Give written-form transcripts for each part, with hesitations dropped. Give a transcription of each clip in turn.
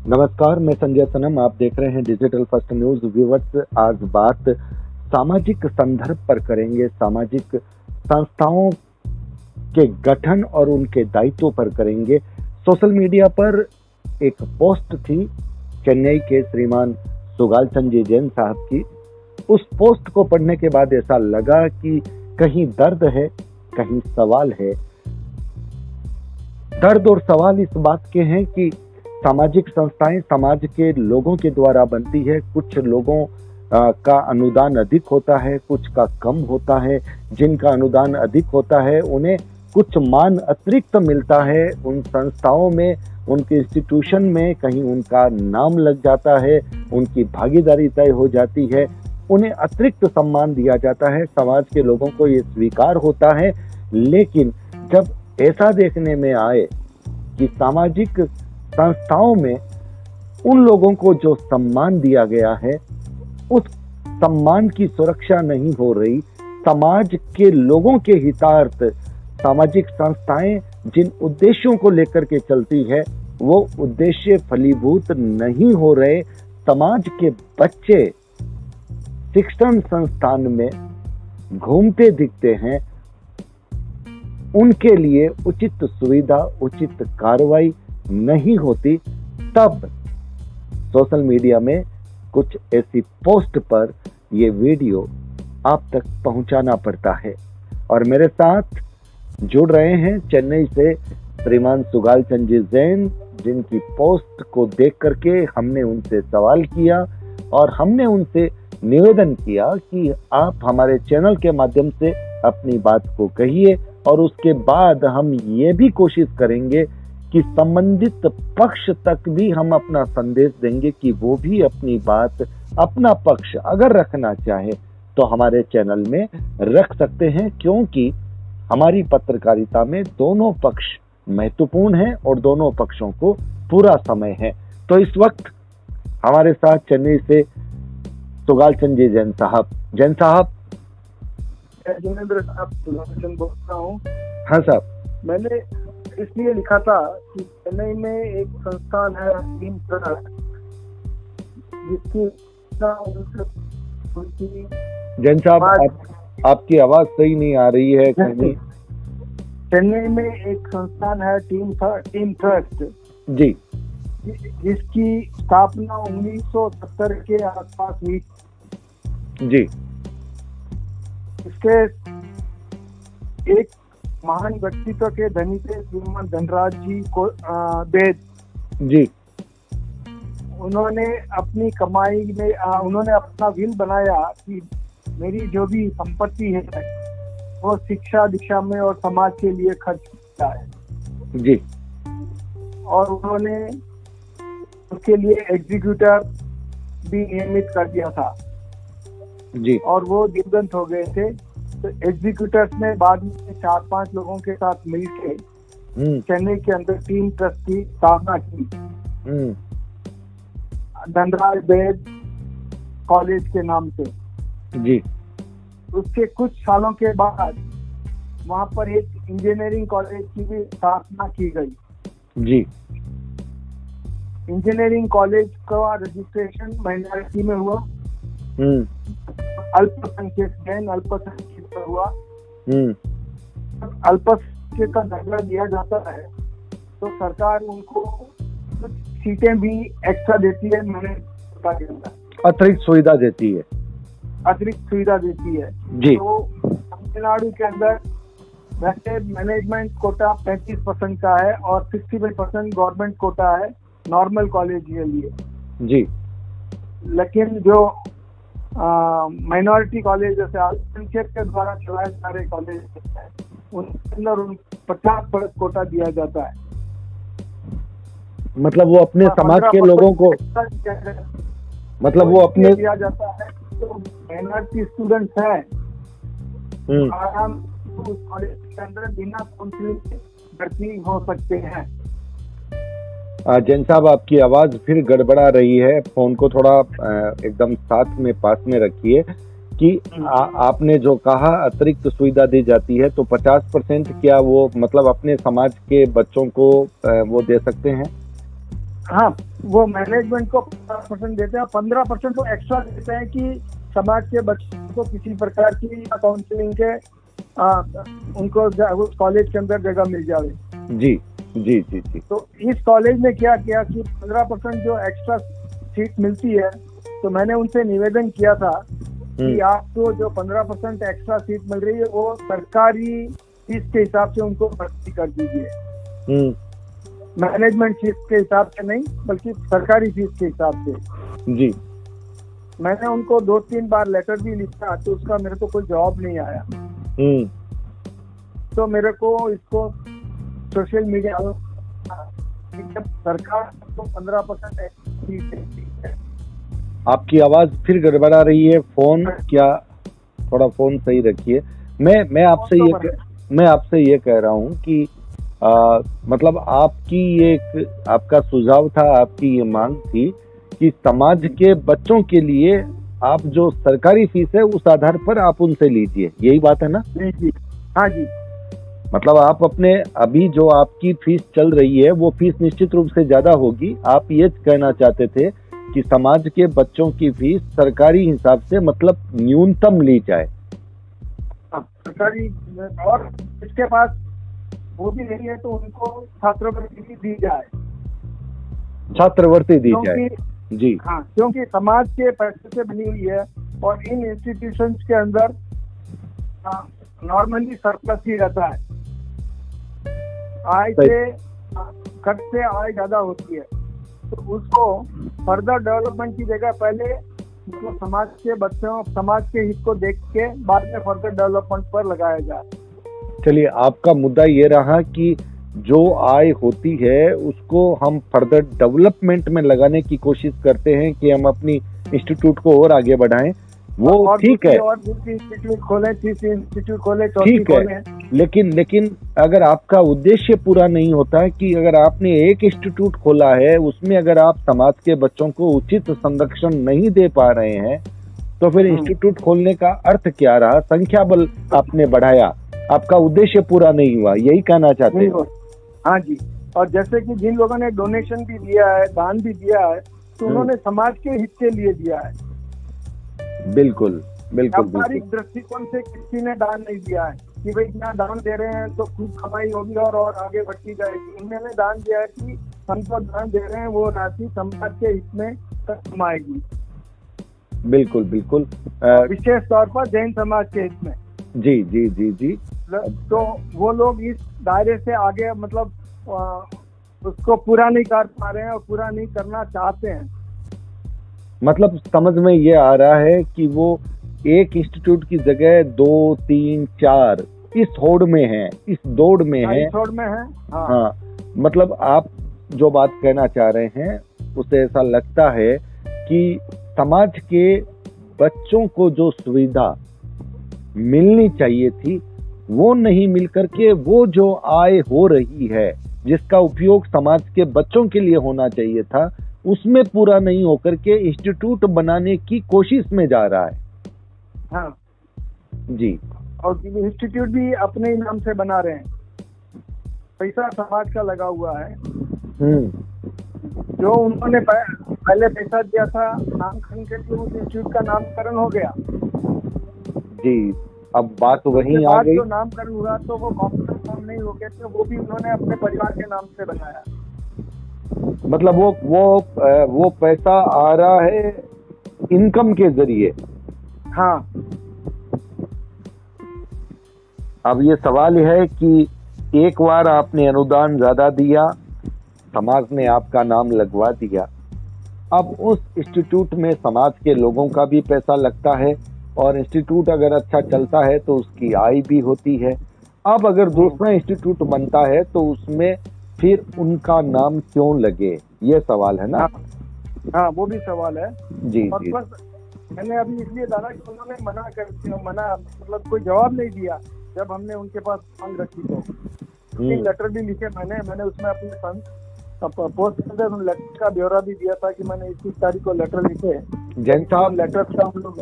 नमस्कार, मैं संजय सनम। आप देख रहे हैं डिजिटल फर्स्ट न्यूज। व्यूवर्स, आज बात सामाजिक संदर्भ पर करेंगे। सामाजिक संस्थाओं के गठन और उनके दायित्व पर करेंगे। सोशल मीडिया पर एक पोस्ट थी चेन्नई के श्रीमान सुगाल चंद जैन साहब की। उस पोस्ट को पढ़ने के बाद ऐसा लगा कि कहीं दर्द है, कहीं सवाल है। दर्द और सवाल इस बात के हैं कि सामाजिक संस्थाएं समाज के लोगों के द्वारा बनती है। कुछ लोगों का अनुदान अधिक होता है, कुछ का कम होता है। जिनका अनुदान अधिक होता है उन्हें कुछ मान अतिरिक्त मिलता है। उन संस्थाओं में, उनके इंस्टीट्यूशन में कहीं उनका नाम लग जाता है, उनकी भागीदारी तय हो जाती है, उन्हें अतिरिक्त सम्मान दिया जाता है। समाज के लोगों को ये स्वीकार होता है। लेकिन जब ऐसा देखने में आए कि सामाजिक संस्थाओं में उन लोगों को जो सम्मान दिया गया है उस सम्मान की सुरक्षा नहीं हो रही, समाज के लोगों के हितार्थ सामाजिक संस्थाएं जिन उद्देश्यों को लेकर के चलती है वो उद्देश्य फलीभूत नहीं हो रहे। समाज के बच्चे शिक्षण संस्थान में घूमते दिखते हैं, उनके लिए उचित सुविधा, उचित कार्रवाई नहीं होती। तब सोशल मीडिया में कुछ ऐसी पोस्ट पर ये वीडियो आप तक पहुंचाना पड़ता है। और मेरे साथ जुड़ रहे हैं चेन्नई से श्रीमान सुगाल चंद जैन, जिनकी पोस्ट को देख करके हमने उनसे सवाल किया और हमने उनसे निवेदन किया कि आप हमारे चैनल के माध्यम से अपनी बात को कहिए और उसके बाद हम ये भी कोशिश करेंगे कि संबंधित पक्ष तक भी हम अपना संदेश देंगे कि वो भी अपनी बात, अपना पक्ष अगर रखना चाहे तो हमारे चैनल में रख सकते हैं, क्योंकि हमारी पत्रकारिता में दोनों पक्ष महत्वपूर्ण हैं और दोनों पक्षों को पूरा समय है। तो इस वक्त हमारे साथ चेन्नई से सुगाल चंद जैन साहब। जैन साहब। जिनेंद्र साहब, सुगाल चंद बोल रहा हूँ। हाँ साहब। मैंने इसलिए लिखा था कि चेन्नई में एक संस्थान है टीम ट्रस्ट, जिसकी जैन साहब आपकी आवाज सही नहीं आ रही है कहीं। चेन्नई में एक संस्थान है टीम ट्रस्ट जी, जिसकी स्थापना 1970 के आसपास हुई जी। इसके एक महान व्यक्तित्व के धनी थे श्रीमान धनराज जी को बेद जी। उन्होंने अपनी कमाई में उन्होंने अपना विल बनाया कि मेरी जो भी संपत्ति है वो शिक्षा दीक्षा में और समाज के लिए खर्च किया है जी। और उन्होंने उसके लिए एग्जीक्यूटर भी नियमित कर दिया था जी। और वो दिवंगत हो गए थे। तो एग्जीक्यूटर्स ने बाद में 4-5 लोगों के साथ मिलकर चेन्नई के अंदर टीम ट्रस्ट की स्थापना की, धनराज बेद कॉलेज के नाम से जी। उसके कुछ सालों के बाद वहां पर एक इंजीनियरिंग कॉलेज की भी स्थापना की गई जी। इंजीनियरिंग कॉलेज का रजिस्ट्रेशन माइनॉरिटी में हुआ, अल्पसंख्यक जैन अल्पसंख्यक पर हुआ। अल्पसंख्यक का दर्जा दिया जाता है तो सरकार उनको कुछ सीटें भी एक्स्ट्रा देती है, मैंने अतिरिक्त सुविधा देती है। अतिरिक्त सुविधा देती है जी। तो तमिलनाडु के अंदर वैसे मैनेजमेंट कोटा 35% का है और 65% गवर्नमेंट कोटा है नॉर्मल कॉलेज के लिए जी। लेकिन जो माइनॉरिटी कॉलेज जैसे अल्पसंख्यक के द्वारा चलाए जा रहे कॉलेज है उनके अंदर 50% कोटा दिया जाता है। मतलब वो अपने समाज के लोगों को, मतलब वो अपने दिया जाता है तो माइनॉरिटी स्टूडेंट्स हैं आराम उस कॉलेज के अंदर बिना काउंसलिंग के भर्ती हो सकते हैं। जैन साहब, आपकी आवाज फिर गड़बड़ा रही है। फोन को थोड़ा एकदम साथ में पास में रखिए कि आपने जो कहा अतिरिक्त सुविधा दी जाती है तो 50% क्या वो मतलब अपने समाज के बच्चों को वो दे सकते हैं? हाँ, वो मैनेजमेंट को 15% देते हैं, 15% वो एक्स्ट्रा देते हैं कि समाज के बच्चों को किसी प्रकार की काउंसलिंग के उनको उस कॉलेज के अंदर जगह मिल जाए। जी जी जी जी। तो इस कॉलेज ने क्या किया कि 15% जो एक्स्ट्रा सीट मिलती है, तो मैंने उनसे निवेदन किया था कि आपको जो 15% एक्स्ट्रा सीट मिल रही है वो सरकारी फीस के हिसाब से उनको भर्ती कर दीजिए, मैनेजमेंट फीस के हिसाब से नहीं बल्कि सरकारी फीस के हिसाब से। जी। मैंने उनको 2-3 बार लेटर भी लिखा, तो उसका मेरे को कोई जवाब नहीं आया। तो मेरे को इसको सोशल मीडिया जब सरकार को 15% आपकी आवाज फिर गड़बड़ा रही है, फोन क्या, थोड़ा फोन सही रखिए। मैं आपसे ये कह रहा हूँ कि मतलब आपका सुझाव था, आपकी ये मांग थी कि समाज के बच्चों के लिए आप जो सरकारी फीस है उस आधार पर आप उनसे लीजिए, यही बात है ना? जी। हाँ जी। मतलब आप अपने अभी जो आपकी फीस चल रही है वो फीस निश्चित रूप से ज्यादा होगी, आप ये कहना चाहते थे कि समाज के बच्चों की फीस सरकारी हिसाब से मतलब न्यूनतम ली जाए। सरकारी, और इसके पास वो भी नहीं है तो उनको छात्रवृत्ति भी दी जाए। छात्रवृत्ति दी जाए, जी हाँ, क्योंकि समाज के पैसे से बनी हुई है और इन इंस्टीट्यूशंस के अंदर नॉर्मली सरप्लस ही रहता है, आय से खर्च से आय ज्यादा होती है। तो उसको फर्दर डेवलपमेंट की जगह पहले मतलब समाज के बच्चों, समाज के हित को देख के बाद में फर्दर डेवलपमेंट पर लगाया जाए। चलिए, आपका मुद्दा ये रहा कि जो आय होती है उसको हम फर्दर डेवलपमेंट में लगाने की कोशिश करते हैं कि हम अपनी इंस्टीट्यूट को और आगे बढ़ाएं, वो ठीक है, और इंस्टीट्यूट खोलें, तीसरी इंस्टीट्यूट खोलें, ठीक है। लेकिन अगर आपका उद्देश्य पूरा नहीं होता है कि अगर आपने एक इंस्टीट्यूट खोला है उसमें अगर आप समाज के बच्चों को उचित संरक्षण नहीं दे पा रहे हैं तो फिर इंस्टीट्यूट खोलने का अर्थ क्या रहा? संख्या बल आपने बढ़ाया, आपका उद्देश्य पूरा नहीं हुआ, यही कहना चाहते हैं? हाँ जी। और जैसे कि जिन लोगों ने डोनेशन भी दिया है, दान भी दिया है, तो उन्होंने समाज के हित के लिए दिया है। बिल्कुल बिल्कुल। व्यापारिक दृष्टिकोण से किसी ने दान नहीं दिया है कि भाई इतना दान दे रहे हैं तो खूब कमाई होगी और आगे बढ़ती जाएगी। उन्होंने दान दिया है कि हम तो दान दे रहे हैं, वो राशि समाज के हित में कमाएगी। बिल्कुल बिल्कुल, विशेष तौर पर जैन समाज के हित में। जी जी जी जी। तो वो लोग इस दायरे से आगे मतलब उसको पूरा नहीं कर पा रहे हैं और पूरा नहीं करना चाहते हैं। मतलब समझ में ये आ रहा है कि वो एक इंस्टीट्यूट की जगह 2, 3, 4 इस होड़ में है, इस दौड़ में है, इस होड़ में है। हाँ, मतलब आप जो बात कहना चाह रहे हैं उसे ऐसा लगता है कि समाज के बच्चों को जो सुविधा मिलनी चाहिए थी वो नहीं मिल करके वो जो आय हो रही है जिसका उपयोग समाज के बच्चों के लिए होना चाहिए था उसमें पूरा नहीं होकर के इंस्टीट्यूट बनाने की कोशिश में जा रहा है। हाँ जी। और इंस्टीट्यूट भी अपने ही नाम से बना रहे हैं, पैसा समाज का लगा हुआ है। जो उन्होंने पहले पैसा दिया था नामकरण के लिए, उस इंस्टीट्यूट का नामकरण हो गया। जी, अब बात वहीं आ गई। जो नामकरण हुआ तो वो कॉम्प्यूटर नाम नहीं हो गए थे, वो भी उन्होंने अपने परिवार के नाम से बनाया। मतलब वो पैसा आ रहा है इनकम के जरिए। हाँ। अब ये सवाल है कि एक बार आपने अनुदान ज्यादा दिया, समाज ने आपका नाम लगवा दिया, अब उस इंस्टीट्यूट में समाज के लोगों का भी पैसा लगता है और इंस्टीट्यूट अगर अच्छा चलता है तो उसकी आय भी होती है। अब अगर दूसरा इंस्टीट्यूट बनता है तो उसमें फिर उनका नाम क्यों लगे, ये सवाल है ना? हाँ, वो भी सवाल है जी। और जी। मैंने अभी इसलिए डाला कि उन्होंने मना मतलब कोई जवाब नहीं दिया जब हमने उनके पास मांग रखी तो। लेटर भी लिखे मैंने उसमें अपने सन पोस्ट लेटर का ब्यौरा भी दिया था कि मैंने 21 तारीख को लेटर लिखे। जैन साहब लेटर था हम लोग,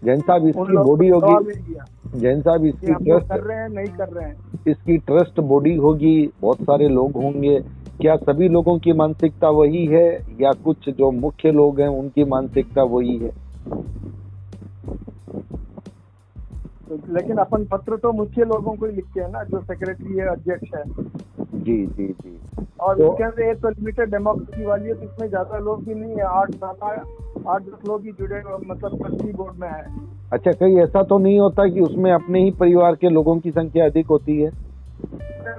जैन साहब इसकी बॉडी होगी, जैन साहब इसकी ट्रस्ट कर रहे हैं नहीं कर रहे हैं, इसकी ट्रस्ट बॉडी होगी, बहुत सारे लोग होंगे, क्या सभी लोगों की मानसिकता वही है या कुछ जो मुख्य लोग हैं उनकी मानसिकता वही है? तो लेकिन अपन पत्र तो मुख्य लोगों को ही लिखते हैं ना, जो सेक्रेटरी है, अध्यक्ष है। जी जी जी। और तो इसके अंदर एक तो लिमिटेड डेमोक्रेसी वाली है, तो इसमें ज्यादा लोग भी नहीं है, 8-10 लोग ही जुड़े, मतलब ट्रस्टी बोर्ड में है। अच्छा, कहीं ऐसा तो नहीं होता कि उसमें अपने ही परिवार के लोगों की संख्या अधिक होती है?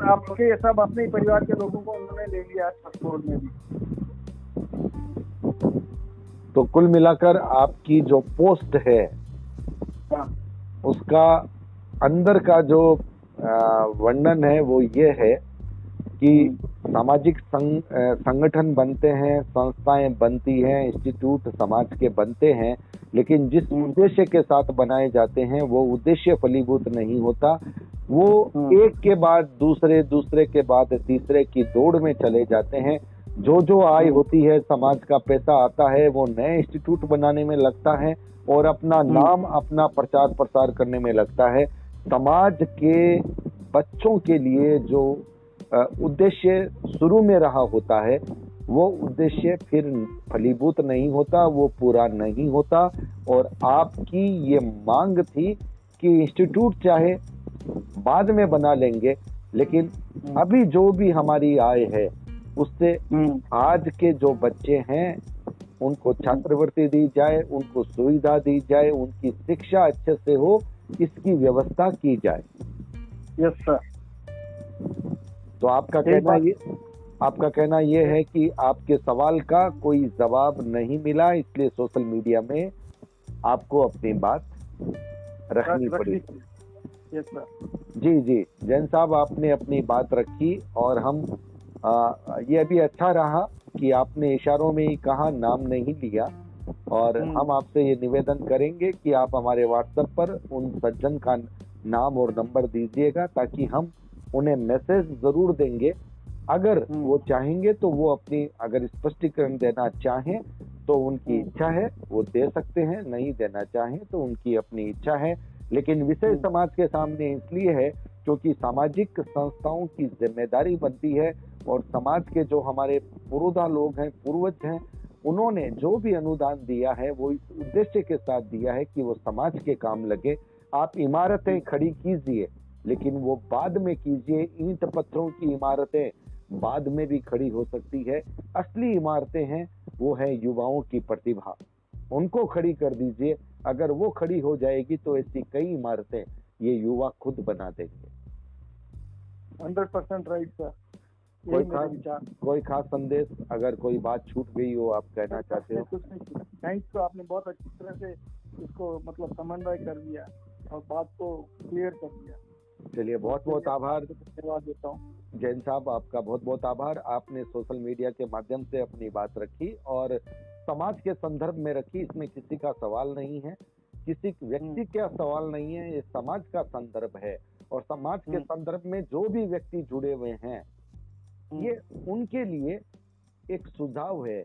आपके सब अपने ही परिवार के लोगों को उन्होंने ले लिया है ट्रस्ट बोर्ड में भी। तो कुल मिलाकर आपकी जो पोस्ट है हाँ। उसका अंदर का जो वर्णन है वो ये है कि सामाजिक संगठन बनते हैं, संस्थाएं बनती हैं, इंस्टीट्यूट समाज के बनते हैं, लेकिन जिस उद्देश्य के साथ बनाए जाते हैं वो उद्देश्य फलीभूत नहीं होता। वो एक के बाद दूसरे, दूसरे के बाद तीसरे की दौड़ में चले जाते हैं। जो जो आय होती है, समाज का पैसा आता है, वो नए इंस्टीट्यूट बनाने में लगता है और अपना नाम, अपना प्रचार प्रसार करने में लगता है। समाज के बच्चों के लिए जो उद्देश्य शुरू में रहा होता है वो उद्देश्य फिर फलीभूत नहीं होता, वो पूरा नहीं होता। और आपकी ये मांग थी कि इंस्टीट्यूट चाहे बाद में बना लेंगे, लेकिन अभी जो भी हमारी आय है उससे आज के जो बच्चे हैं उनको छात्रवृत्ति दी जाए, उनको सुविधा दी जाए, उनकी शिक्षा अच्छे से हो, इसकी व्यवस्था की जाए। Yes sir. तो आपका कहना ये है कि आपके सवाल का कोई जवाब नहीं मिला, इसलिए सोशल मीडिया में आपको अपनी बात रखनी पड़ी। Yes sir. जी जी, जैन साहब, आपने अपनी बात रखी और हम ये भी अच्छा रहा कि आपने इशारों में ही कहा, नाम नहीं लिया। और हम आपसे ये निवेदन करेंगे कि आप हमारे व्हाट्सएप पर उन सज्जन का नाम और नंबर दीजिएगा, ताकि हम उन्हें मैसेज जरूर देंगे। अगर वो चाहेंगे तो वो अपनी अगर स्पष्टीकरण देना चाहें तो उनकी इच्छा है, वो दे सकते हैं, नहीं देना चाहें तो उनकी अपनी इच्छा है। लेकिन विषय समाज के सामने इसलिए है क्योंकि सामाजिक संस्थाओं की जिम्मेदारी बनती है और समाज के जो हमारे पुरोधा लोग हैं, पूर्वज हैं, उन्होंने जो भी अनुदान दिया है वो इस उद्देश्य के साथ दिया है कि वो समाज के काम लगे। आप इमारतें खड़ी कीजिए, लेकिन वो बाद में कीजिए। ईंट पत्थरों की इमारतें बाद में भी खड़ी हो सकती है। असली इमारतें हैं वो है युवाओं की प्रतिभा, उनको खड़ी कर दीजिए। अगर वो खड़ी हो जाएगी तो ऐसी कई इमारतें ये युवा खुद बना देंगे। 100% राइट सर। कोई खास संदेश, अगर कोई बात छूट गई हो, आप कहना चाहते हो? कुछ नहीं, थैंक्स। तो आपने बहुत अच्छी तरह से इसको मतलब समन्वय कर दिया और बात को क्लियर कर दिया। चलिए, बहुत बहुत आभार। धन्यवाद देता हूँ जैन साहब, आपका बहुत बहुत आभार। आपने सोशल मीडिया के माध्यम से अपनी बात रखी और समाज के संदर्भ में रखी। इसमें किसी का सवाल नहीं है, किसी व्यक्ति का सवाल नहीं है, ये समाज का संदर्भ है। और समाज के संदर्भ में जो भी व्यक्ति जुड़े हुए हैं, ये उनके लिए एक सुझाव है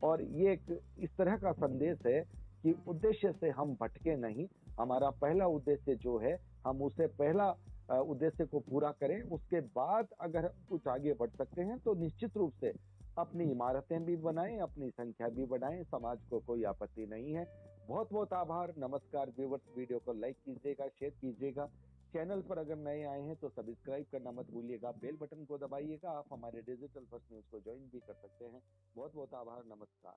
और ये एक इस तरह का संदेश है कि उद्देश्य से हम भटके नहीं। हमारा पहला उद्देश्य जो है, हम उसे पहला उद्देश्य को पूरा करें, उसके बाद अगर कुछ आगे बढ़ सकते हैं तो निश्चित रूप से अपनी इमारतें भी बनाएं, अपनी संख्या भी बढ़ाएं, समाज को कोई आपत्ति नहीं है। बहुत बहुत आभार, नमस्कार व्यूअर्स। वीडियो को लाइक कीजिएगा, शेयर कीजिएगा। चैनल पर अगर नए आए हैं तो सब्सक्राइब करना मत भूलिएगा, बेल बटन को दबाइएगा। आप हमारे डिजिटल फर्स्ट न्यूज को ज्वाइन भी कर सकते हैं। बहुत बहुत आभार, नमस्कार।